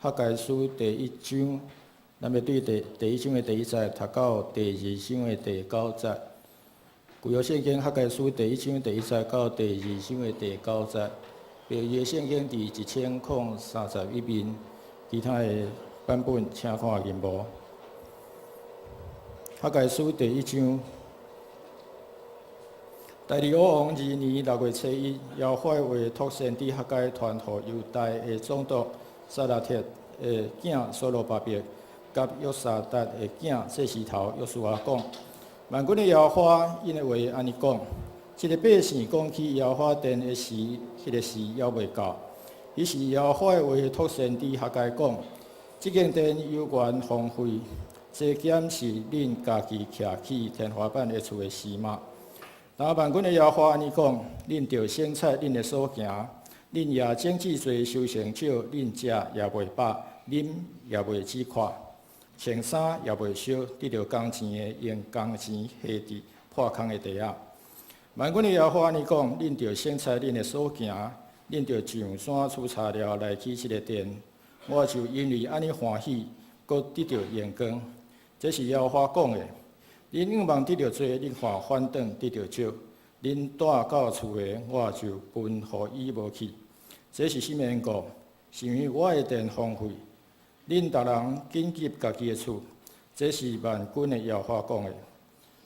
学界书第1章，咱要对第1章的第1节读到第2章的第9节。旧约圣经学界书第1章第1节到第2章的第9节，旧约圣经第1031面，其他的版本请看原模。学界书第1章。第25王2年6月初1，耶和华为托先知学界传予犹大的总督撒拉铁的囝所罗巴伯，甲约沙达的囝祭司头约书亚讲：万军的耶和华因的话安尼讲，这个百姓讲起耶和华殿的事，迄个事还未到。于是耶和华的话托先知学界讲：这间殿有缘荒废，这减是恁家己徛起天花板的厝的事吗？然后万军的耶和华安尼讲：恁着省察恁的所行，恁也整治罪收成少，恁食也袂饱，啉也袂止渴，穿衫也袂烧，得到工钱的用工钱下伫破空的地仔。万军的耶和华安尼讲：恁着省察恁的所行，恁着上山取材料来起这个殿。我就因为安尼欢喜，阁得到阳光。这是耶和华讲的。恁仰望得到多，恁看反倒得到少；恁带到厝的，我就分互伊无去。这是什么缘故？是因为我的殿荒废，恁逐人紧急家己的厝。这是万军的耶和华讲的。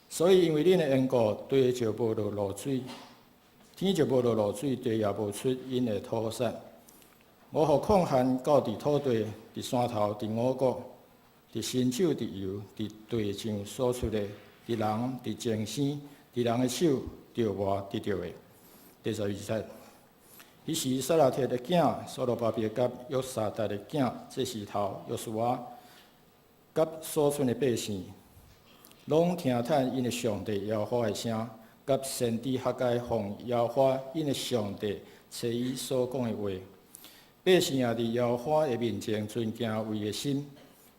所以因为恁的缘故，地就无落露水，天就无落露水，地也无出因的土产。我互抗旱到伫土地、伫山头、伫五谷。伫新酒、伫油、伫地上所出的，伫人、伫精生、伫人的手着我得到的。第12节，彼时撒拉铁的囝所罗巴伯甲约沙达的囝祭司头约书亚，甲所剩的百姓，拢听叹因的上帝耶和华的声，甲先知学界奉耶和华因的上帝找伊所讲的话。百姓也伫耶和华的面前尊敬为的心。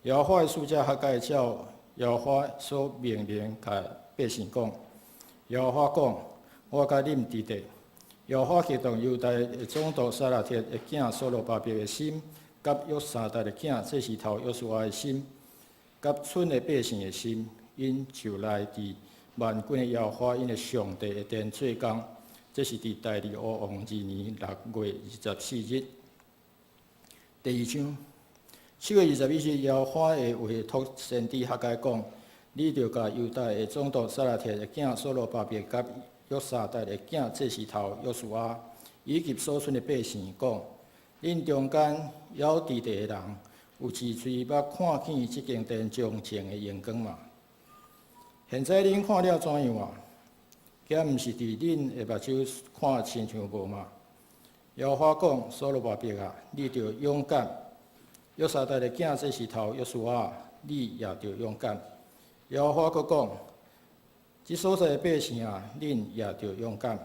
耶和华的使者学界照耶和华所命令，甲百姓讲：耶和华讲，我甲恁伫地。耶和华激动犹大的总督撒拉铁的囝所罗巴伯的心，甲约沙达的囝祭司头约书亚的心，甲剩的百姓的心，因就来伫万军的耶和华因的上帝的殿做工。这是伫第25王2年6月24日。第2章。7月21日，耶和华的话托先知学界讲：你着甲犹大的总督撒拉铁的囝所罗巴伯甲约沙达的囝祭司头约书亚，以及所剩的百姓讲：恁中间有伫地的人，有志嘴捌看见这间殿将前的阳光嘛？现在恁看了怎样啊？敢毋是伫恁的目睭看亲像无嘛？耶和华讲：所罗巴伯啊，你着勇敢。约沙达的囝祭司头约书亚，你也着勇敢。耶和华阁讲：这所在的百姓啊，恁也着勇敢，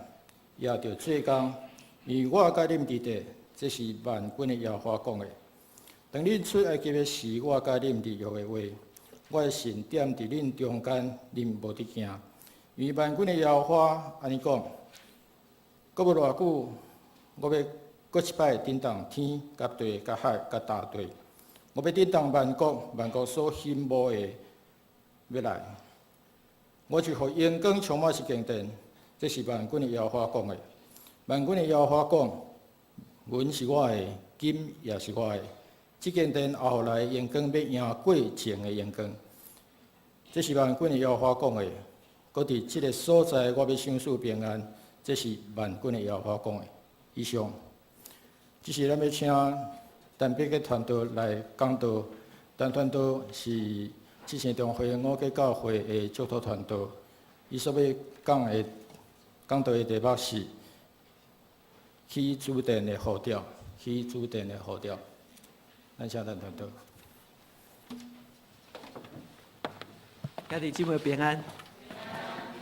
也着做工，因为我甲恁伫地，这是万军的耶和华讲的。当恁出埃及的时，我甲恁立约的话，我的神踮伫恁中间，恁无得惊。因为万军的耶和华安尼讲：阁无偌久，我要阁一摆震动天、甲地、甲海、甲大地。我要震动万国，万国所兴慕的要来。我就互阳光充满这间殿，这是万军的耶和华讲的。万军的耶和华讲：文是我的，金也是我的。这间殿后来阳光要赢过前的阳光。这是万军的耶和华讲的。搁伫这个所在，我要享受平安。这是万军的耶和华讲的。以上，这是咱要请单别个团队来讲道，但团队是之前中会5个教会的祝祷团队。伊所要讲道的题目是起主殿的呼召，起主殿的呼召。咱请咱团队。兄弟姊妹平安。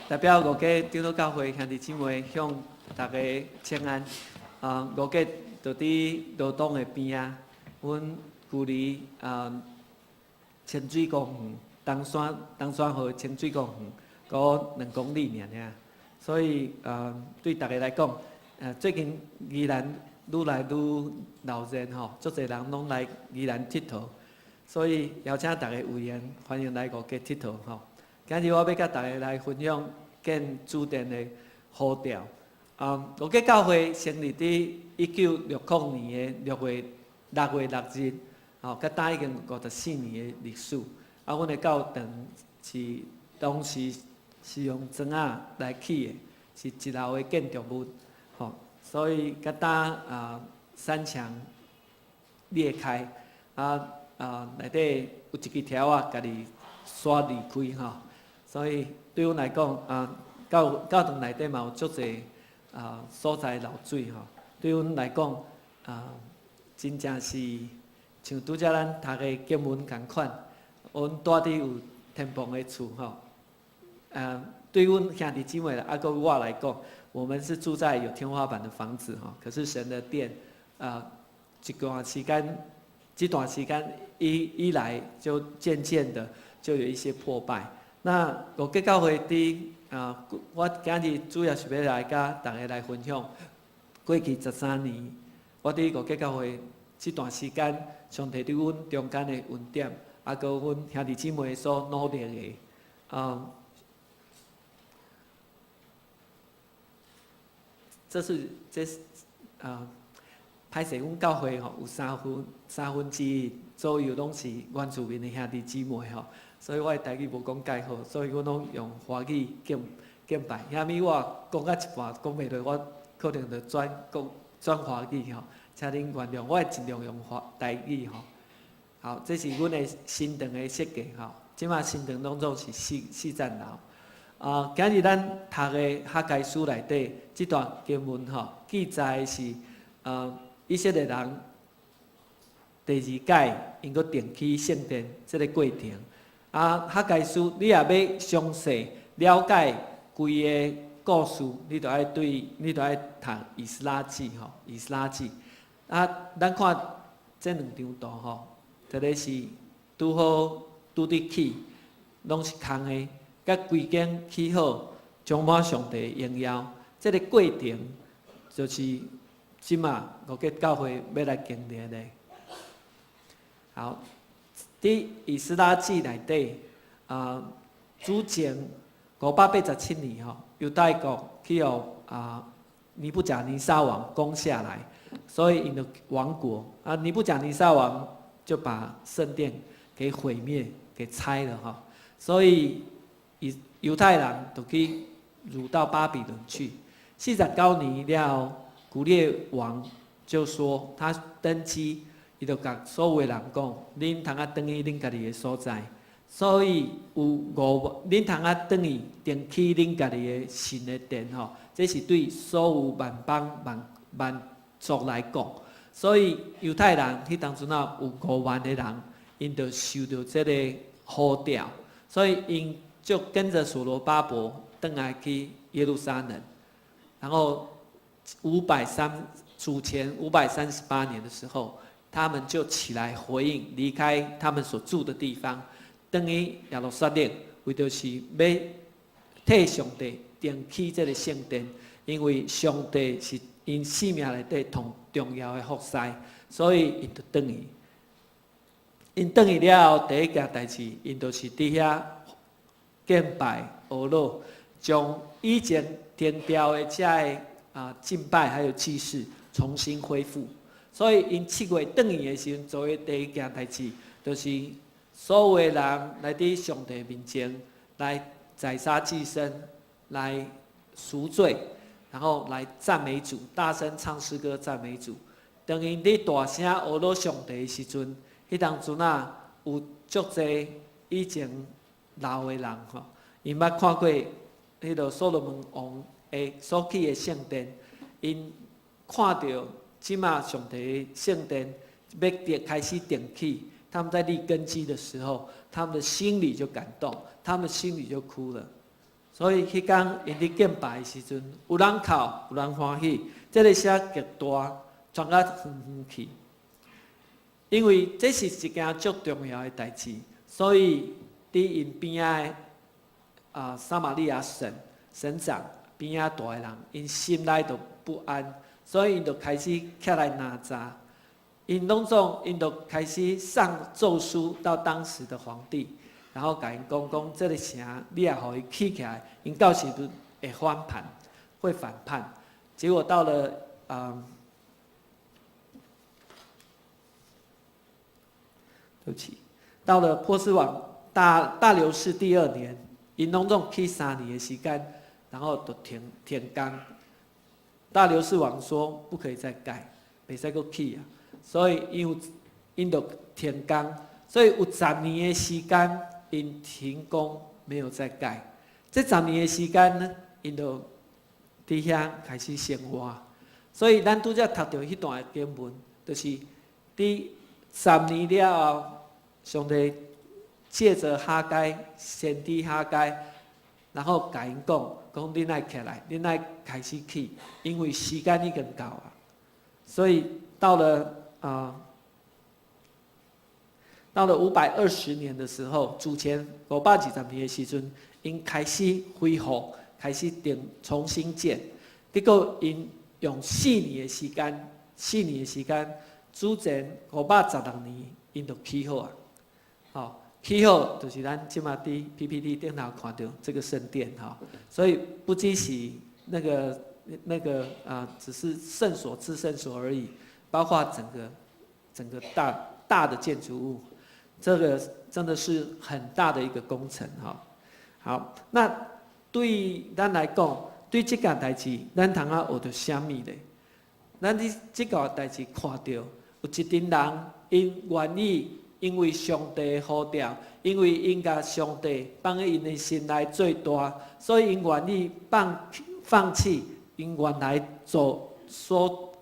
代表5个长老教会兄弟姊妹向大家请安。5个就伫罗东的边啊，阮距离清水公园东山河清水公园，搁2公里尔。所以对大家来讲，最近宜兰愈来愈闹热吼，足侪人拢来宜兰佚佗，所以邀请大家委员欢迎来五家佚佗吼。今日我要甲大家来分享建主殿的呼调。五家教会成立伫1960年的6月6日，吼，甲打已经54年的历史。阮的教堂是当时是用砖仔来起的，是一楼的建筑物，吼，所以甲打3墙裂开，内底有一支条啊，家己刷离开吼。所以对阮来讲，教堂内底嘛有足侪所在漏水吼。对阮来讲，真正是像拄则咱读的经文共款，阮住伫有天棚的厝吼。对阮兄弟姊妹啦，搁我来讲，我们是住在有天花板的房子吼。可是神的殿，这段时间以来，就渐渐的就有一些破败。那五家教会我今日主要是要来甲大家来分享，过去13年，我伫五家教会这段时间，上帝伫阮中间的恩典，搁阮兄弟姊妹所努力的，这是歹势，阮教会吼有三分之一左右拢是原住民的兄弟姊妹吼。所以我的台语无讲介好，所以我拢用华语敬拜。遐物我讲到一半讲袂落，我可能就转华语吼，请恁原谅，我会尽量用台语吼。好，这是阮的新堂的设计吼。即马新堂拢总是四层楼。今日咱读的哈该书内底，这段经文吼记载是以色列人第2届因阁定起圣殿这个过程。哈该书，你若要详细了解规个故事，你着爱读以斯拉记吼，以斯拉记。咱看这2张图吼，一个是拄伫起，拢是空的，甲规间起好，充满上帝的荣耀。这个过程就是即马五家教会要来经历的。好。伫以斯拉记内底，主前587年吼，犹太国去互尼布甲尼撒王攻下来，所以因就亡国。尼布甲尼撒王就把圣殿给毁灭、给拆了哈。所以犹太人就去掳到巴比伦去。49年了后，古列王就说他登基。伊就甲所有的人讲，恁通啊转去恁家己的所在，所以恁通啊转去定起恁家己的新的殿吼，这是对所有万邦万族来讲，所以犹太人迄当阵啊有5万的人，因就受到这个呼召，所以因就跟着所罗巴伯转来去耶路撒冷，然后主前538年的时候。他们就起来回应，离开他们所住的地方，等于耶路撒冷，为着是要替上帝定起这个圣殿，因为上帝是因生命内底同重要的福师，所以因就转去。因转去了后，第一件代志，因就是伫遐敬拜俄罗，将以前停掉的这个敬拜还有祭祀重新恢复。所以，因7月转去的时阵，做的第一件代志，就是所有的人来伫上帝面前来宰杀祭牲，来赎罪，然后来赞美主，大声唱诗歌赞美主。当因伫大声学罗上帝的时阵，迄当阵啊，有足侪以前老的人吼，因捌看过迄个所罗门王的所起的圣殿，因看到。即马上帝圣殿要开始定起，他们在立根基的时候，他们的心里就感动，他们心里就哭了。所以迄天因伫敬拜的时阵，有人哭，有人欢喜，这个声极大，传到远远去。因为这是一件足重要的代志，所以伫因边仔的撒玛利亚省长边仔大个人，因心内就不安。所以因就开始起来拿扎，因就开始上奏书到当时的皇帝，然后甲因讲这个城你也互伊起起来，因到时就会反叛。结果到了对不起，到了波斯王大流士第2年，因拢总起3年的时间，然后就停工。大流士王说不可以再盖，袂使阁起啊，所以因就停工，所以有10年的时间，因停工没有再盖。这10年的时间呢，因就伫遐开始生活。所以咱拄则读到迄段经文，就是伫10年了后，上帝借着哈该先知哈该，然后甲因讲恁爱起来，恁爱开始起，因为时间已经到啊。所以到了520年的时候，主前520年的时阵，因开始恢复，开始重新建。结果因用4年的时间，主前516年，因就起好啊。起好就是咱即马伫 PPT 顶头看到这个圣殿哈，所以不只是那个只是圣所、至圣所而已，包括整个大的建筑物，这个真的是很大的一个工程哈。好，那对咱来讲，对这件代志，咱通学到啥物咧？咱伫这个代志看到，有一群人因愿意。因为上帝的呼召，因为因甲上帝放在因的心内最大，所以因愿意放弃因原来做所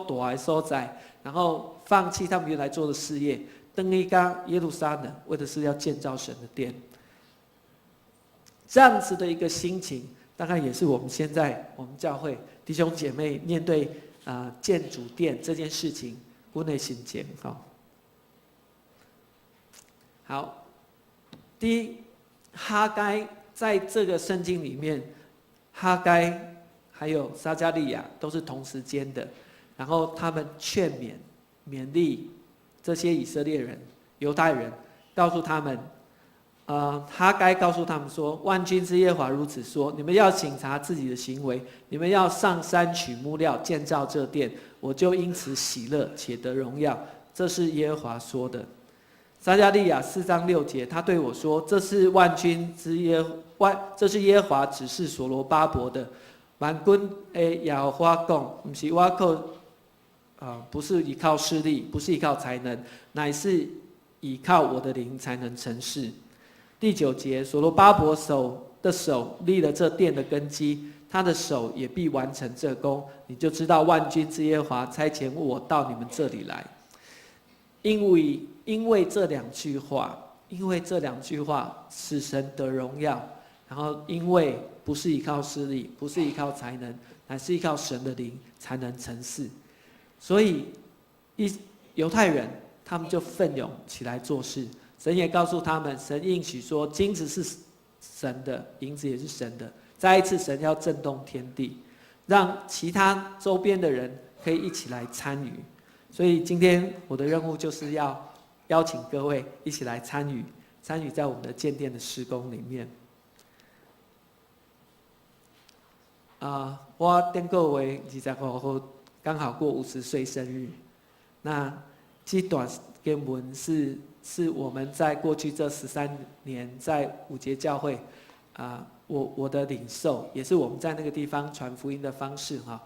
大的所在，然后放弃他们原来做的事业，登去到耶路撒冷，为的是要建造神的殿。这样子的一个心情，大概也是我们现在我们教会弟兄姐妹面对建主殿这件事情，我的心情哈。好，第一，哈该在这个圣经里面，哈该还有撒迦利亚都是同时间的，然后他们勉励这些以色列人、犹太人，告诉他们，哈该告诉他们说：“万军之耶和华如此说，你们要省察自己的行为，你们要上山取木料建造这殿，我就因此喜乐且得荣耀。”这是耶和华说的。撒迦利亚4章6节，他对我说：“这是万军之这是耶和华指示所罗巴伯的。万军的耶和华讲，不是我靠，不是依靠势力，不是依靠才能，乃是依靠我的灵才能成事。”第9节，所罗巴伯的手立了这殿的根基，他的手也必完成这工，你就知道万军之耶和华差遣我到你们这里来。因为这2句话，使神得荣耀。然后，因为不是依靠势力，不是依靠才能，乃是依靠神的灵才能成事。所以，犹太人他们就奋勇起来做事。神也告诉他们，神应许说，金子是神的，银子也是神的。再一次，神要震动天地，让其他周边的人可以一起来参与。所以今天我的任务就是要邀请各位一起来参与在我们的建殿的施工里面。我顶个月25号刚好过50岁生日。那这段经文是我们在过去这13年在5节教会我的领受，也是我们在那个地方传福音的方式哈。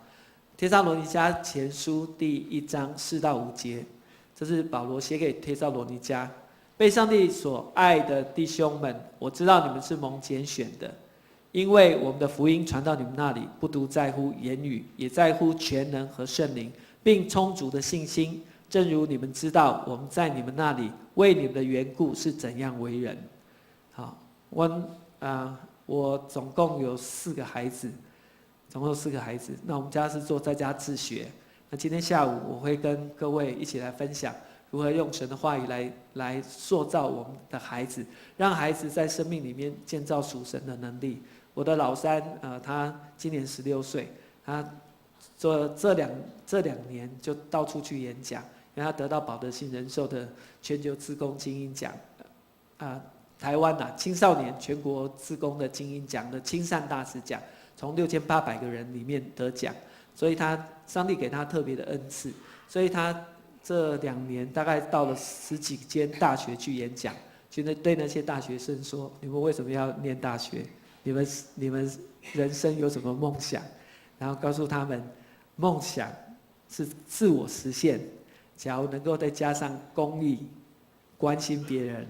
帖撒罗尼迦前书第1章4到5节，这是保罗写给帖撒罗尼迦。被上帝所爱的弟兄们，我知道你们是蒙拣选的，因为我们的福音传到你们那里，不独在乎言语，也在乎全能和圣灵，并充足的信心。正如你们知道，我们在你们那里为你们的缘故是怎样为人。好，我总共有4个孩子。那我们家是做在家自学。那今天下午我会跟各位一起来分享，如何用神的话语来塑造我们的孩子，让孩子在生命里面建造属神的能力。我的老三他今年16岁，他这两年就到处去演讲，因为他得到保德信人寿的全球志工精英奖，台湾青少年全国志工的精英奖的亲善大使奖，从6800个人里面得奖，所以上帝给他特别的恩赐，所以他这2年大概到了10几间大学去演讲，去对那些大学生说：你们为什么要念大学？你们人生有什么梦想？然后告诉他们，梦想是自我实现，假如能够再加上公益、关心别人，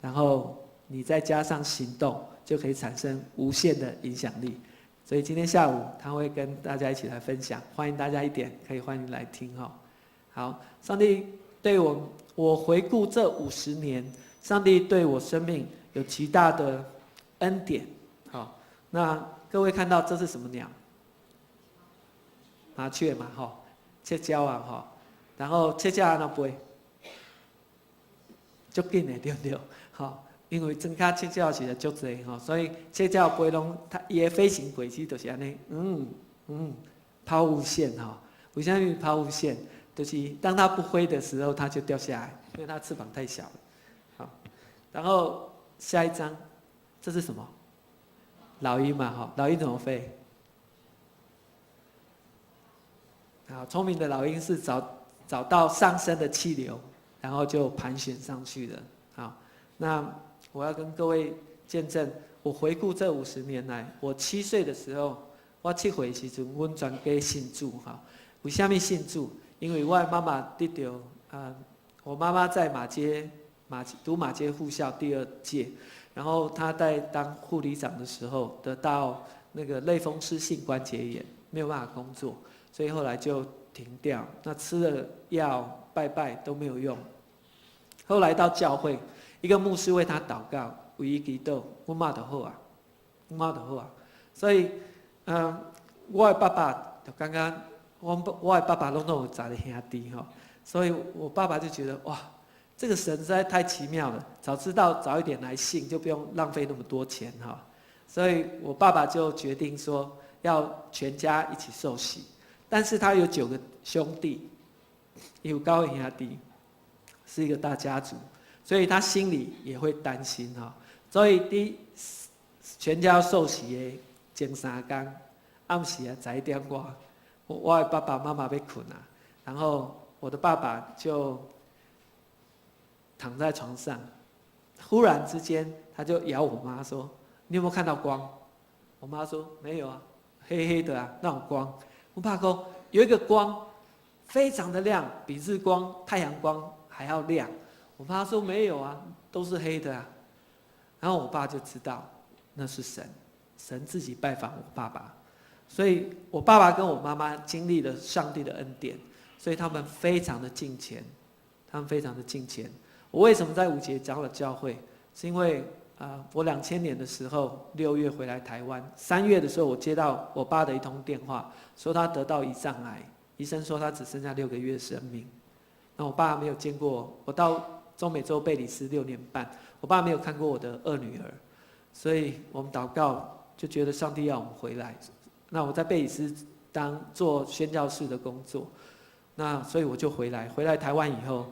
然后你再加上行动，就可以产生无限的影响力。所以今天下午他会跟大家一起来分享，欢迎大家可以欢迎来听哈。好，上帝对我回顾这50年，上帝对我生命有极大的恩典。好，那各位看到这是什么鸟？麻雀嘛，哈，切鸟啊，哈，然后切鸟那飞，足紧的对不对？好，因为真卡切鸟是足济哈，所以切鸟飞拢伊的飞行轨迹就是安尼，抛物线哈。为什么抛物线？就是当它不飞的时候，它就掉下来，因为它翅膀太小了。好，然后下一张，这是什么？老鹰嘛，哈，老鹰怎么飞？好，聪明的老鹰是找到上升的气流，然后就盘旋上去的。好，那我要跟各位见证，我回顾这50年来，我7岁的时候，我7岁的时阵，阮全家信主哈。为什么信主？因为我的妈妈得到我妈妈在读马街护校第2届，然后她在当护理长的时候得到那个类风湿性关节炎，没有办法工作，所以后来就停掉。那吃了药拜都没有用。后来到教会，一个牧师为她祷告，为伊祈祷，我妈就好啊，所以我的爸爸就刚刚。我的爸爸拢有10个兄弟哈，所以我爸爸就觉得哇，这个神实在太奇妙了，早知道早一点来信，就不用浪费那么多钱哈。所以我爸爸就决定说要全家一起受洗，但是他有9个兄弟，有9个兄弟，是一个大家族，所以他心里也会担心哈。所以全家要受洗的前3天，暗时11点多。我的爸爸妈妈被困啊，然后我的爸爸就躺在床上，忽然之间他就摇我妈说：“你有没有看到光？”我妈说：“没有啊，黑黑的啊，那种光。”我爸说：“有一个光，非常的亮，比日光、太阳光还要亮。”我妈说：“没有啊，都是黑的啊。”然后我爸就知道那是神，神自己拜访我爸爸。所以我爸爸跟我妈妈经历了上帝的恩典，所以他们非常的敬虔，我为什么在5节长老教会？是因为我2000年的时候6月回来台湾，3月的时候我接到我爸的一通电话，说他得到胰脏癌，医生说他只剩下6个月生命。那我爸没有见过我，到中美洲贝里斯6年半，我爸没有看过我的2女儿，所以我们祷告就觉得上帝要我们回来。那我在贝里斯做宣教士的工作，那所以我就回来台湾以后，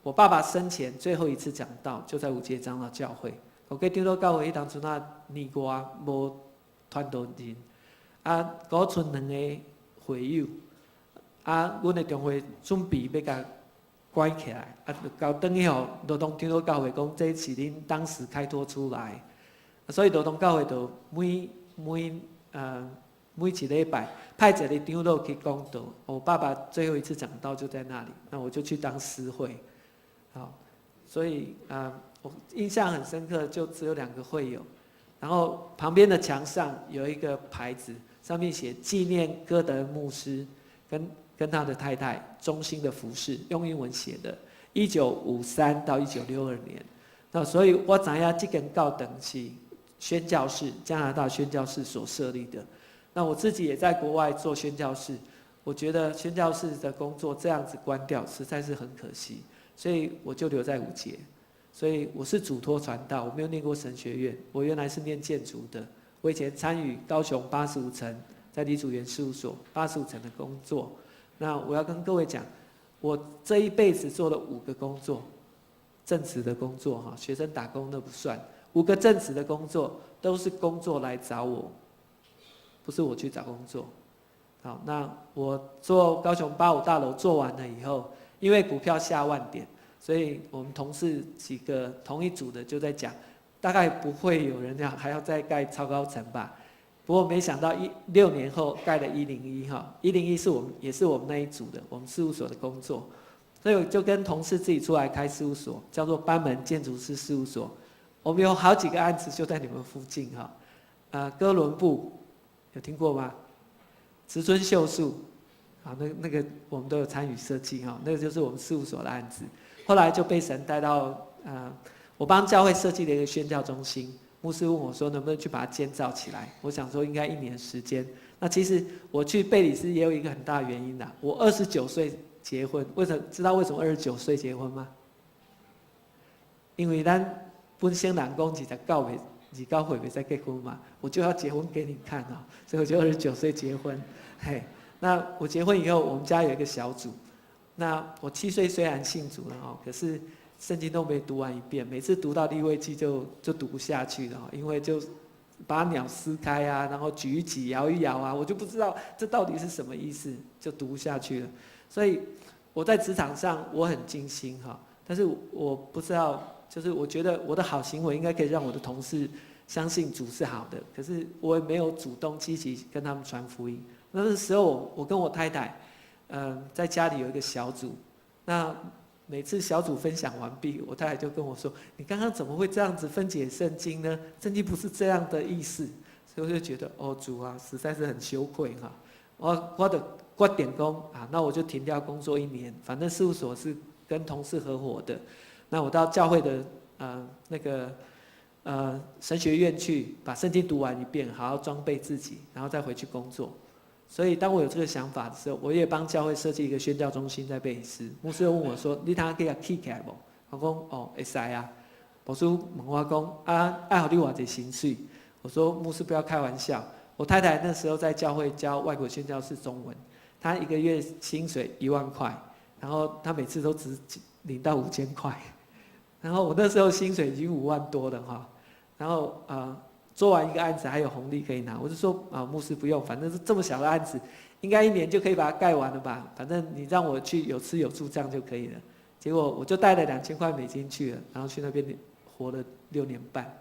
我爸爸生前最后一次讲道就在5节长老教会。我给长老教会当初那年外无传道人，嗰剩2个会友，阮的中会准备要甲关起来，到等以后罗东长老教会讲这是恁当时开拓出来，所以罗东教会就每一礼拜派一个长老去讲道，我爸爸最后一次讲道就在那里，那我就去当司会，好，所以我印象很深刻，就只有2个会友，然后旁边的墙上有一个牌子，上面写纪念戈德牧师跟他的太太忠心的服侍，用英文写的，1953到1962年，那所以我知影这间教堂是宣教士，加拿大宣教士所设立的。那我自己也在国外做宣教士，我觉得宣教士的工作这样子关掉，实在是很可惜，所以我就留在5节。所以我是主托传道，我没有念过神学院，我原来是念建筑的。我以前参与高雄85层在李祖原事务所85层的工作。那我要跟各位讲，我这一辈子做了5个工作，正职的工作哈，学生打工那不算，5个正职的工作都是工作来找我，不是我去找工作。好，那我做高雄85大楼做完了以后，因为股票下万点，所以我们同事几个同一组的就在讲，大概不会有人还要再盖超高层吧。不过没想到6年后盖了101哈，101也是我们那一组的，我们事务所的工作，所以我就跟同事自己出来开事务所，叫做班门建筑师事务所。我们有好几个案子就在你们附近哈，哥伦布有听过吗？植村秀树，啊，那个我们都有参与设计哈，那个就是我们事务所的案子。后来就被神带到我帮教会设计了一个宣教中心。牧师问我说能不能去把它建造起来，我想说应该1年时间。那其实我去贝里斯也有一个很大的原因啦，我29岁结婚，知道为什么29岁结婚吗？因为咱本身人讲29岁袂使结婚嘛，我就要结婚给你看哦，所以我就29岁结婚。嘿，那我结婚以后，我们家有一个小组。那我7岁虽然信主了可是圣经都没读完一遍，每次读到利未记就读不下去了，因为就把鸟撕开啊，然后举一举摇一摇啊，我就不知道这到底是什么意思，就读不下去了。所以我在职场上我很尽心但是我不知道，就是我觉得我的好行为应该可以让我的同事相信主是好的，可是我也没有主动积极跟他们传福音。那时候我跟我太太在家里有一个小组，那每次小组分享完毕，我太太就跟我说：“你刚刚怎么会这样子分解圣经呢？圣经不是这样的意思。”所以我就觉得，主啊，实在是很羞愧哈。我的决定说那我就停掉工作1年，反正事务所是跟同事合伙的。那我到教会的那个神学院去，把圣经读完一遍，好好装备自己，然后再回去工作。所以当我有这个想法的时候，我也帮教会设计一个宣教中心在贝里斯。牧师又问我说：“你通可以起起来不？”我说：“会使啊。”牧师问我说：“爱给你多少薪水？”我说：“牧师不要开玩笑。”我太太那时候在教会教外国宣教士中文，她1个月薪水1万块，然后她每次都只领到5000块，然后我那时候薪水已经5万多了然后做完一个案子还有红利可以拿，我就说牧师不用，反正是这么小的案子，应该1年就可以把它盖完了吧？反正你让我去有吃有住这样就可以了。结果我就带了2000块美金去了，然后去那边活了6年半，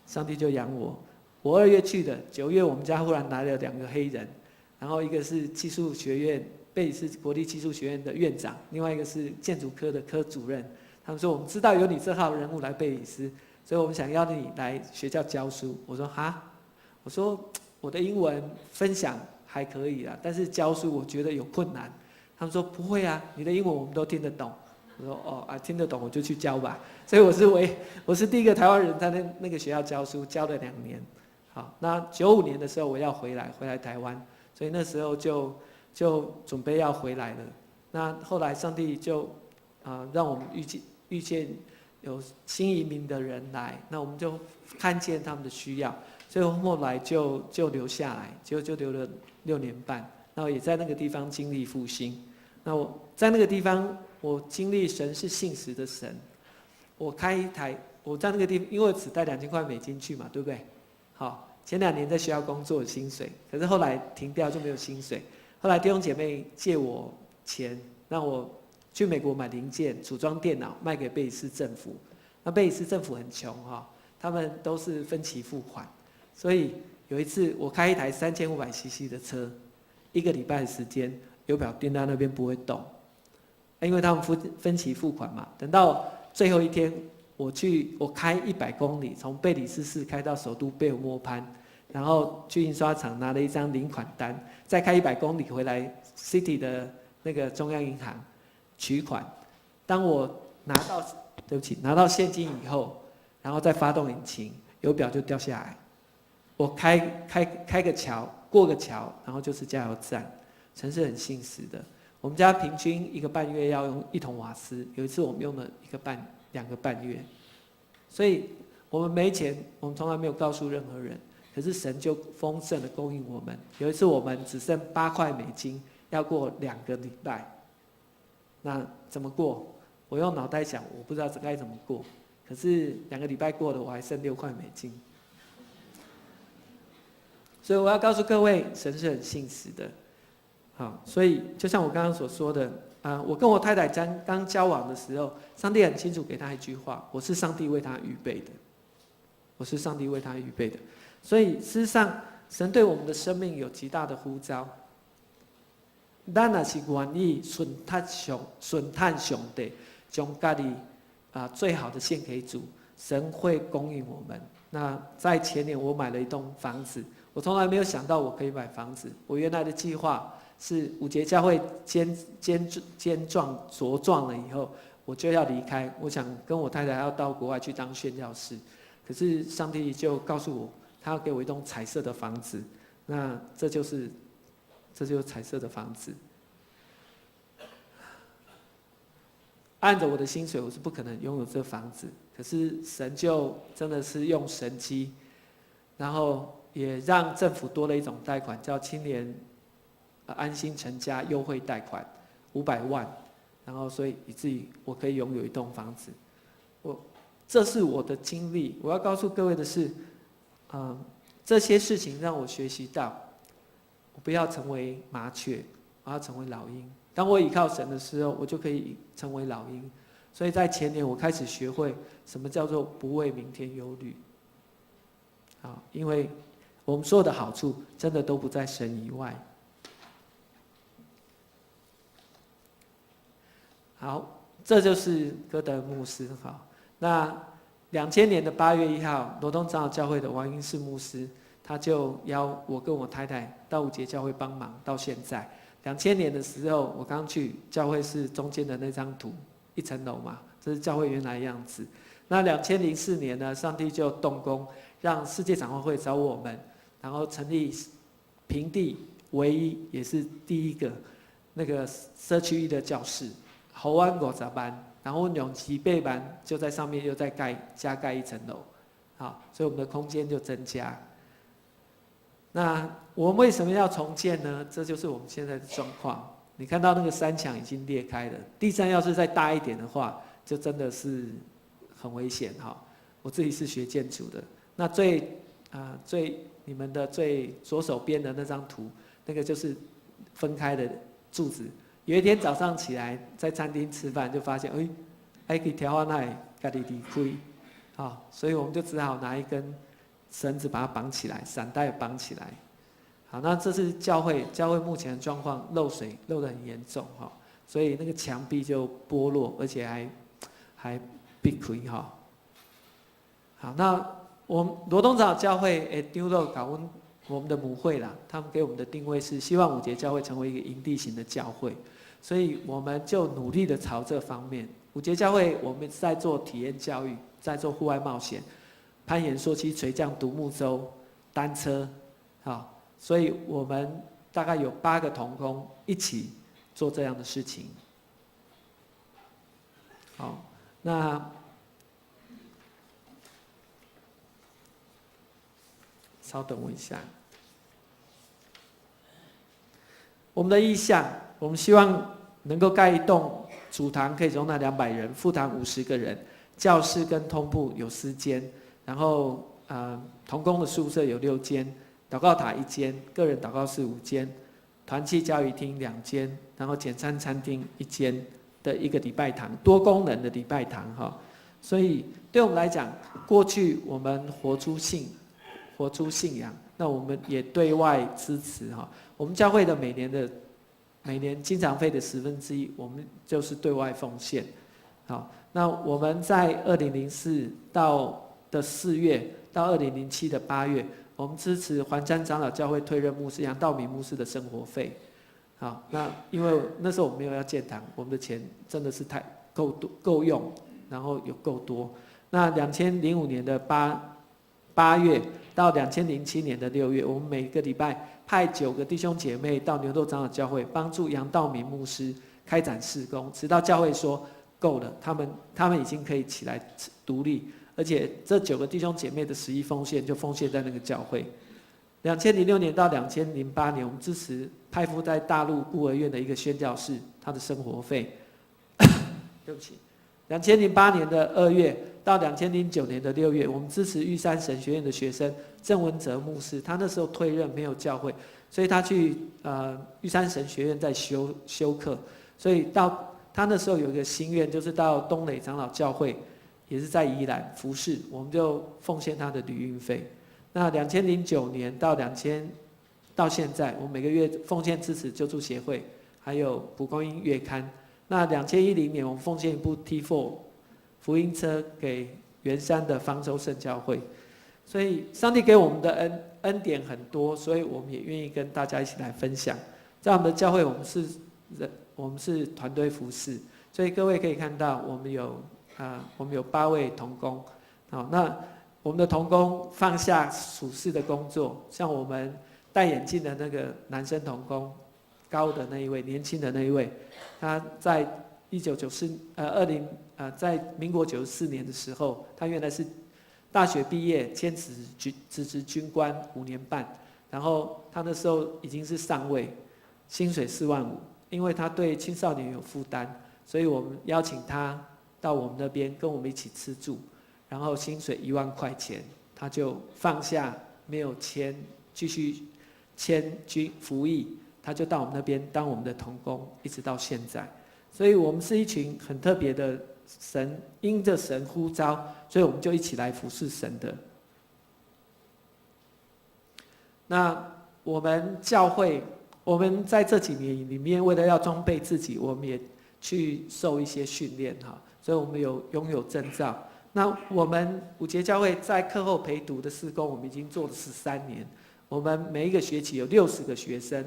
上帝就养我。我2月去的，9月我们家忽然来了2个黑人，然后一个是技术学院贝里斯国立技术学院的院长，另外一个是建筑科的科主任。他们说我们知道有你这号人物来贝里斯。所以我们想要你来学校教书。我说我说我的英文分享还可以啦，但是教书我觉得有困难。他们说不会啊，你的英文我们都听得懂。我说听得懂我就去教吧。所以我是第一个台湾人在那个学校教书，教了2年。好，那95年的时候我要回来台湾，所以那时候就准备要回来了。那后来上帝就让我们遇见有新移民的人来，那我们就看见他们的需要，所以后来就留下来，结果就留了6年半，然后也在那个地方经历复兴。那我在那个地方，我经历神是信实的神。我在那个地方，因为我只带2000块美金去嘛，对不对？好，前2年在学校工作有薪水，可是后来停掉就没有薪水。后来弟兄姐妹借我钱，让我去美国买零件，组装电脑，卖给贝里斯政府。那贝里斯政府很穷他们都是分期付款。所以有一次我开一台3500cc 的车，1个礼拜的时间，油表钉在那边不会动，因为他们分期付款嘛。等到最后一天，我开100公里，从贝里斯市开到首都贝尔莫潘，然后去印刷厂拿了一张领款单，再开100公里回来 City 的那个中央银行取款。当我拿到现金以后，然后再发动引擎，油表就掉下来。我开个桥，过个桥，然后就是加油站。神是很信实的。我们家平均1个半月要用1桶瓦斯，有一次我们用了2个半月。所以我们没钱，我们从来没有告诉任何人。可是神就丰盛的供应我们。有一次我们只剩8块美金，要过2个礼拜，那怎么过？我用脑袋想，我不知道该怎么过。可是2个礼拜过了，我还剩6块美金。所以我要告诉各位，神是很信实的。好，所以就像我刚刚所说的，我跟我太太刚交往的时候，上帝很清楚给她一句话：我是上帝为她预备的，我是上帝为她预备的。所以事实上，神对我们的生命有极大的呼召。咱若是愿意顺探上帝，将家己最好的献给主，神会供应我们。那在前年我买了一栋房子，我从来没有想到我可以买房子。我原来的计划是5节教会茁壮了以后，我就要离开。我想跟我太太要到国外去当宣教士，可是上帝就告诉我，他要给我一栋彩色的房子。那这就是彩色的房子。按着我的薪水，我是不可能拥有这房子。可是神就真的是用神机，然后也让政府多了一种贷款，叫青年安心成家优惠贷款，500万，然后所以以至于我可以拥有一栋房子。这是我的经历。我要告诉各位的是，这些事情让我学习到，我不要成为麻雀，我要成为老鹰。当我倚靠神的时候，我就可以成为老鹰。所以在前年我开始学会什么叫做不为明天忧虑。因为我们所有的好处真的都不在神以外。好，这就是哥德牧师。好，那2000年8月1号，罗东长老教会的王英士牧师，他就邀我跟我太太到5节教会帮忙，到现在。2000年的时候，我刚去教会是中间的那张图，1层楼嘛，这是教会原来的样子。那2004年呢，上帝就动工，让世界长老会找我们，然后成立平地唯一也是第一个那个社区域的教室，侯湾50班，然后永吉背班就在上面又再加盖1层楼，好，所以我们的空间就增加。那我们为什么要重建呢？这就是我们现在的状况。你看到那个3墙已经裂开了，地上要是再大一点的话，就真的是很危险哈。我自己是学建筑的，那你们的最左手边的那张图，那个就是分开的柱子。有一天早上起来在餐厅吃饭，就发现还可以调到那里，家己离开，好，所以我们就只好拿一根绳子把它绑起来，伞带绑起来。好，那这是教会目前的状况，漏水漏得很严重哈，所以那个墙壁就剥落，而且还闭开哈。好，那我们罗东长老教会也丢到搞我们的母会啦，他们给我们的定位是希望5节教会成为一个营地型的教会，所以我们就努力的朝这方面。5节教会我们在做体验教育，在做户外冒险。攀岩、溯溪、垂降、独木舟、单车，好，所以我们大概有8个同工一起做这样的事情。好，那稍等我一下。我们的意向，我们希望能够盖一栋主堂可以容纳200人，副堂50个人，教室跟通铺有4间。然后同工的宿舍有6间，祷告塔1间，个人祷告室5间，团契教育厅2间，然后简餐餐厅1间的一个礼拜堂，多功能的礼拜堂哈。所以对我们来讲，过去我们活出信仰，那我们也对外支持哈。我们教会的每年经常费的1/10，我们就是对外奉献。好，那我们在2004的4月到2007的8月，我们支持环山长老教会退任牧师杨道明牧师的生活费。好，那因为那时候我们没有要建堂，我们的钱真的是够用，然后有够多。那2005年的8月到2007年的6月，我们每个礼拜派9个弟兄姐妹到牛斗长老教会，帮助杨道明牧师开展事工，直到教会说够了，他们已经可以起来独立。而且这9个弟兄姐妹的11奉献就奉献在那个教会。2006年到2008年，我们支持派赴在大陆孤儿院的一个宣教士，他的生活费。对不起，2008年的2月到2009年的6月，我们支持玉山神学院的学生郑文哲牧师，他那时候退任没有教会，所以他去玉山神学院在修课，所以到他那时候有一个心愿，就是到东磊长老教会，也是在宜兰服侍，我们就奉献他的旅运费。那2009年到现在，我们每个月奉献支持救助协会，还有蒲公英月刊。那2010年，我们奉献一部 T4 福音车给圆山的方舟圣教会。所以上帝给我们的恩典很多，所以我们也愿意跟大家一起来分享。在我们的教会，我们是团队服侍，所以各位可以看到，我们有8位同工。好，那我们的同工放下属世的工作，像我们戴眼镜的那个男生同工，高的那一位，年轻的那一位，他在在民国94年的时候，他原来是大学毕业，兼职军官5年半，然后他那时候已经是上尉，薪水4万5，因为他对青少年有负担，所以我们邀请他到我们那边跟我们一起吃住。然后薪水1万块钱，他就放下没有继续签服役，他就到我们那边当我们的同工，一直到现在。所以我们是一群很特别的神，因着神呼召，所以我们就一起来服侍神的。那我们教会，我们在这几年里面，为了要装备自己，我们也去受一些训练哈，所以我们拥有证照。那我们五节教会在课后陪读的事工，我们已经做了13年。我们每一个学期有60个学生，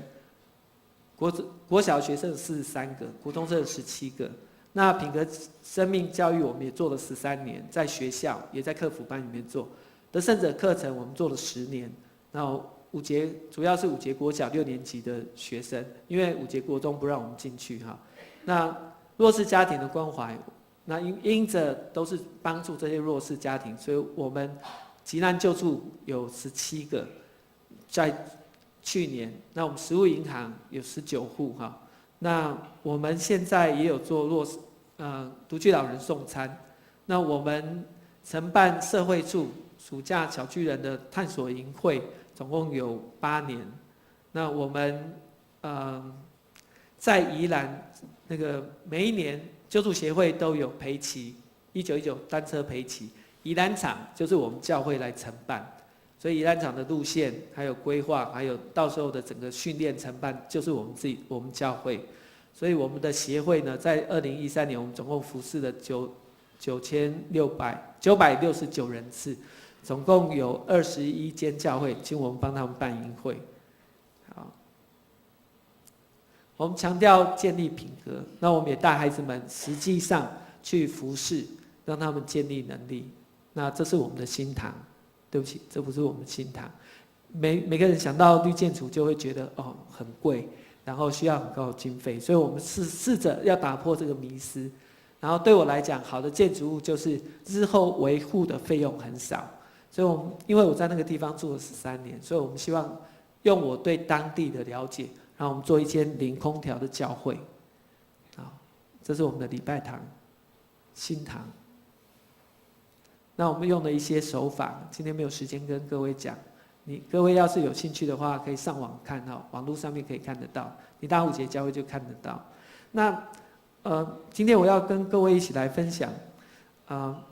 国小学生有43个，国中生有17个。那品格生命教育我们也做了13年，在学校也在客服班里面做。得胜者课程我们做了10年。那主要是5节国小6年级的学生，因为5节国中不让我们进去哈。那弱势家庭的关怀。那因着都是帮助这些弱势家庭，所以我们急难救助有17个，在去年，那我们食物银行有19户哈。那我们现在也有做独居老人送餐。那我们承办社会处暑假小巨人的探索营会，总共有8年。那我们在宜兰那个每一年。救助协会都有陪骑，1919单车陪骑，宜兰场就是我们教会来承办，所以宜兰场的路线还有规划，还有到时候的整个训练承办，就是我们教会。所以我们的协会呢，在2013年我们总共服侍了969人次，总共有21间教会，请我们帮他们办营会。好。我们强调建立品格，那我们也带孩子们实际上去服侍，让他们建立能力。那这是我们的心堂，对不起，这不是我们的心堂。每个人想到绿建筑就会觉得很贵，然后需要很高的经费，所以我们试着要打破这个迷思。然后对我来讲，好的建筑物就是日后维护的费用很少，所以因为我在那个地方住了13年，所以我们希望用我对当地的了解。让我们做一间零空调的教会，这是我们的礼拜堂、新堂。那我们用了一些手法，今天没有时间跟各位讲。各位要是有兴趣的话，可以上网看哈，网络上面可以看得到。你大5节教会就看得到。那今天我要跟各位一起来分享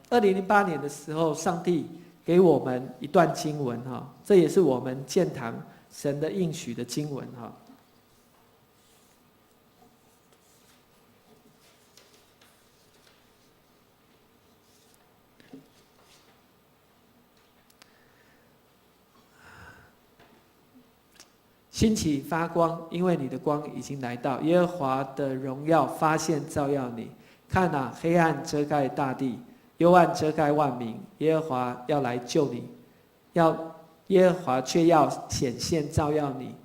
，2008年的时候，上帝给我们一段经文哈，这也是我们建堂神的应许的经文哈。兴起发光，因为你的光已经来到。耶和华的荣耀发现照耀你。看啊，黑暗遮盖大地，幽暗遮盖万民。耶和华要来救你，耶和华却要显现照耀你。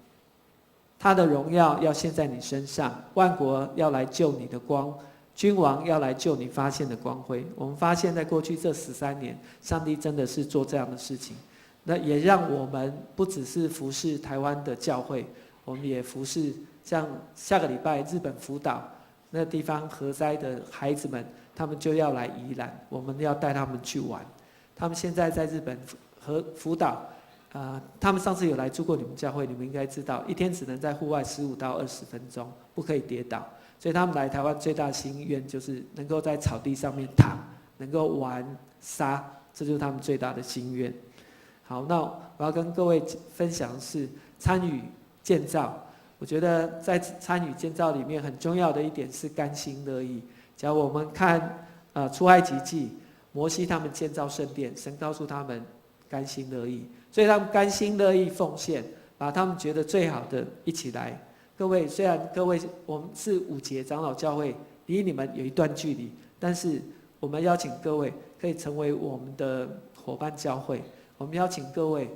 他的荣耀要现在你身上，万国要来救你的光，君王要来救你发现的光辉。我们发现在过去这13年，上帝真的是做这样的事情，那也让我们不只是服侍台湾的教会，我们也服侍像下个礼拜日本福岛那地方核灾的孩子们，他们就要来宜兰，我们要带他们去玩。他们现在在日本福岛，他们上次有来住过你们教会，你们应该知道，一天只能在户外15到20分钟，不可以跌倒。所以他们来台湾最大的心愿就是能够在草地上面躺，能够玩沙，这就是他们最大的心愿。好，那我要跟各位分享的是参与建造。我觉得在参与建造里面很重要的一点是甘心乐意。假如我们看出埃及记，摩西他们建造圣殿，神告诉他们甘心乐意，所以他们甘心乐意奉献，把他们觉得最好的一起来。各位，虽然各位我们是5节长老教会，离你们有一段距离，但是我们邀请各位可以成为我们的伙伴教会。我们邀请各位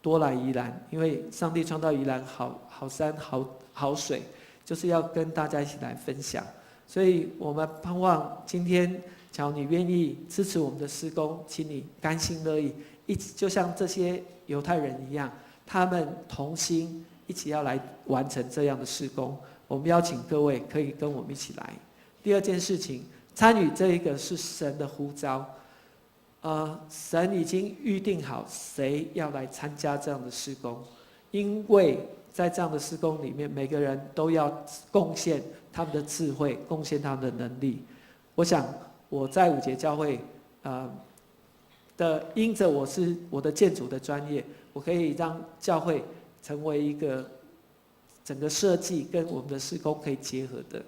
多来宜兰，因为上帝创造宜兰好山好水，就是要跟大家一起来分享。所以我们盼望今天，假如你愿意支持我们的施工，请你甘心乐意，一起就像这些犹太人一样，他们同心一起要来完成这样的施工。我们邀请各位可以跟我们一起来。第二件事情，参与这一个是神的呼召。神已经预定好谁要来参加这样的施工，因为在这样的施工里面，每个人都要贡献他们的智慧，贡献他们的能力。我想我在5节教会，因着我的建筑的专业，我可以让教会成为一个整个设计跟我们的施工可以结合的。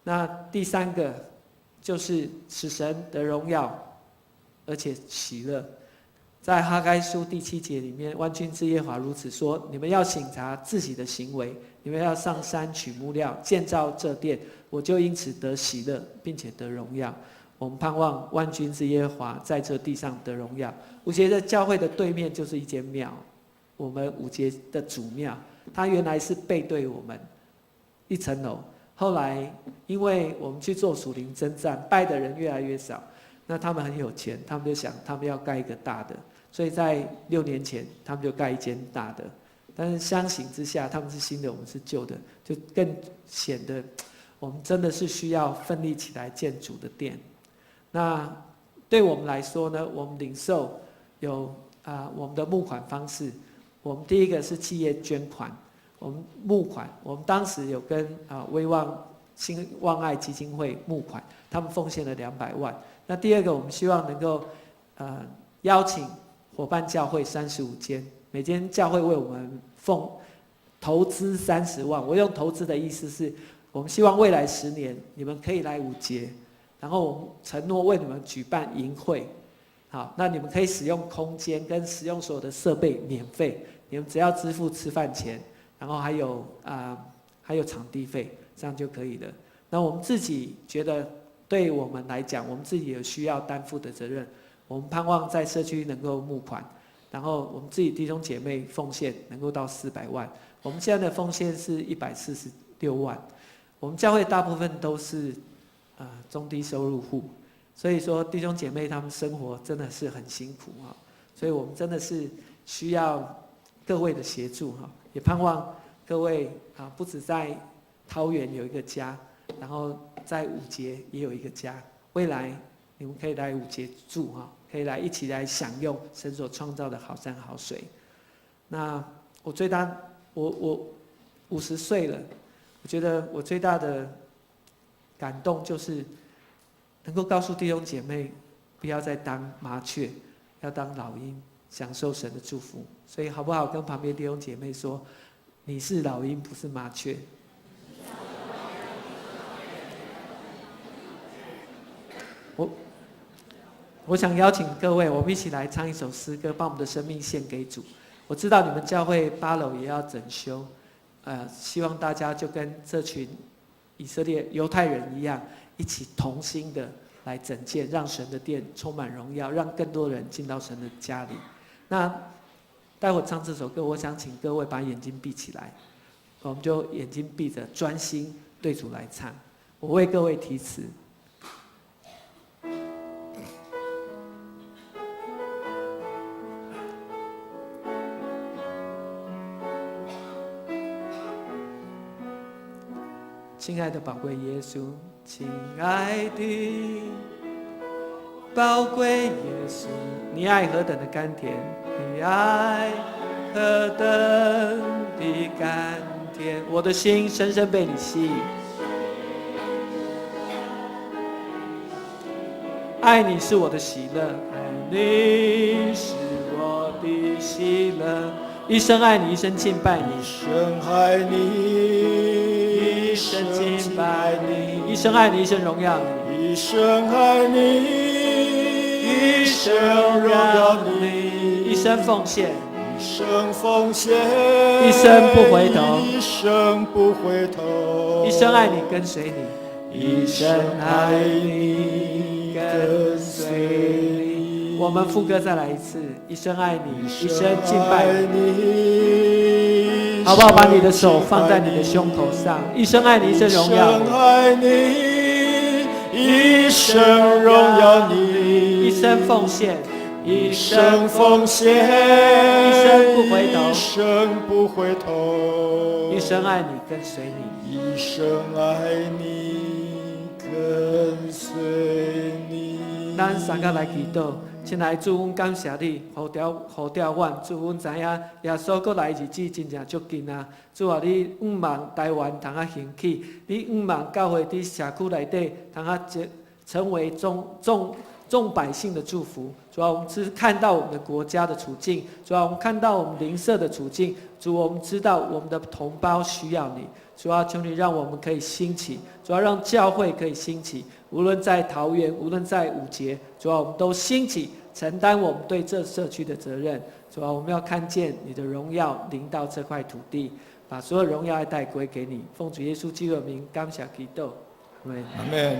那第3个就是使神得荣耀，而且喜乐。在哈该书第7节里面，万军之耶和华如此说：你们要省察自己的行为，你们要上山取木料，建造这殿，我就因此得喜乐，并且得荣耀。我们盼望万军之耶和华在这地上得荣耀。5节的教会的对面就是一间庙，我们5节的主庙，它原来是背对我们1层楼，后来因为我们去做属灵征战，拜的人越来越少，那他们很有钱，他们就想他们要盖一个大的，所以在6年前他们就盖一间大的。但是相形之下，他们是新的，我们是旧的，就更显得我们真的是需要奋力起来建主的殿。那对我们来说呢，我们领受有我们的募款方式。我们第一个是企业捐款，我们募款，我们当时有跟威望新望爱基金会募款，他们奉献了200万。那第二个，我们希望能够邀请伙伴教会35间，每间教会为我们投资30万。我用投资的意思是，我们希望未来10年你们可以来5节，然后我们承诺为你们举办营会。好，那你们可以使用空间跟使用所有的设备免费，你们只要支付吃饭钱，然后还有场地费，这样就可以了。那我们自己觉得，对我们来讲，我们自己有需要担负的责任，我们盼望在社区能够募款，然后我们自己弟兄姐妹奉献能够到400万。我们现在的奉献是146万。我们教会大部分都是中低收入户。所以说弟兄姐妹他们生活真的是很辛苦哈，所以我们真的是需要各位的协助哈，也盼望各位不止在桃园有一个家，然后在5节也有一个家，未来你们可以来5节住哈，可以来一起来享用神所创造的好山好水。那我50岁了，我觉得我最大的感动就是能够告诉弟兄姐妹，不要再当麻雀，要当老鹰，享受神的祝福。所以好不好跟旁边弟兄姐妹说，你是老鹰，不是麻雀。我想邀请各位，我们一起来唱一首诗歌，把我们的生命献给主。我知道你们教会8楼也要整修，希望大家就跟这群以色列犹太人一样，一起同心的来整建，让神的殿充满荣耀，让更多人进到神的家里。那待会唱这首歌，我想请各位把眼睛闭起来，我们就眼睛闭着，专心对主来唱。我为各位题词。亲爱的宝贵耶稣，亲爱的宝贵耶稣，你爱何等的甘甜，你爱何等的甘甜，我的心深深被你吸引。爱你是我的喜乐，爱你是我的喜乐，一生爱你，一生敬拜你，一生爱你，一生敬拜你，一生爱你，一生荣耀你，一生爱你，一生荣耀你，一生奉献，一生奉献，一生不回头，一生不回头，一生爱你，跟随你，一生爱你，跟随你。我们副歌再来一次，一生爱你，一生敬拜你，好不好？把你的手放在你的胸口上，一生爱你，一生荣耀你，爱你，一生荣耀你，一生奉献，一生奉献，一生不回头，一生不回头，一生爱你，跟随你，一生爱你，跟随你。咱三个来祈祷。亲爱的主，阮感谢你，呼召阮，主，阮知影耶稣过来日子真正足近啊！主啊，你望台湾通啊兴起，你望教会伫社区内底通啊成为众百姓的祝福。主啊，我们只看到我们的国家的处境，主啊，我们看到我们邻舍的处境，主，我们知道我们的同胞需要你。主啊，求你让我们可以兴起，主啊，让教会可以兴起，无论在桃园，无论在五节，主啊，我们都兴起，承担我们对这社区的责任。主啊，我们要看见你的荣耀临到这块土地，把所有荣耀带归给你。奉主耶稣基督的名，感谢祈祷，阿们。阿们。